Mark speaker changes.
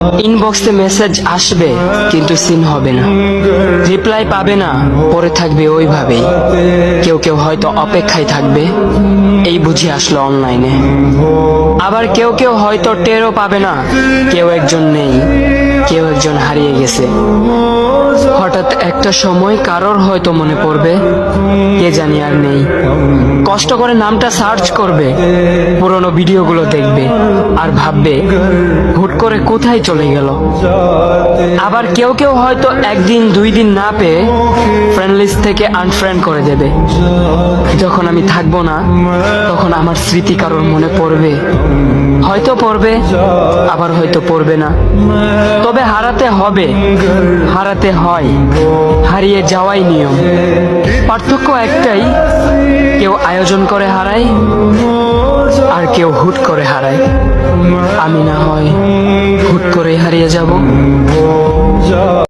Speaker 1: ইনবক্সে মেসেজ আসবে কিন্তু সিন হবে না, রিপ্লাই পাবে না, পরে থাকবে ওইভাবেই। কেউ কেউ হয়তো অপেক্ষায় থাকবে, এই বুঝি আসলো অনলাইনে। আবার কেউ কেউ হয়তো টেরও পাবে না কেউ একজন নেই, কেউ একজন হারিয়ে গেছে। হঠাৎ একটা সময় কারোর হয়তো মনে পড়বে, কে জানি আর নেই। কষ্ট করে নামটা সার্চ করবে, পুরনো ভিডিওগুলো দেখবে আর ভাববে হুট করে কোথায় চলে গেল। আবার কেউ কেউ হয়তো একদিন দুই দিন না পেয়ে ফ্রেন্ড লিস্ট থেকে আনফ্রেন্ড করে দেবে। যখন আমি থাকবো না তখন আমার স্মৃতি কারোর মনে পড়বে, হয়তো পড়বে আবার হয়তো পড়বে না। তবে হারাতে হবে, হারাতে হয়, হারিয়ে যাওয়াই নিয়ম। পার্থক্য একটাই, কেউ আয়োজন করে হারায় আর কেউ হুট করে হারায়। আমি না হয় হুট করে হারিয়ে যাব।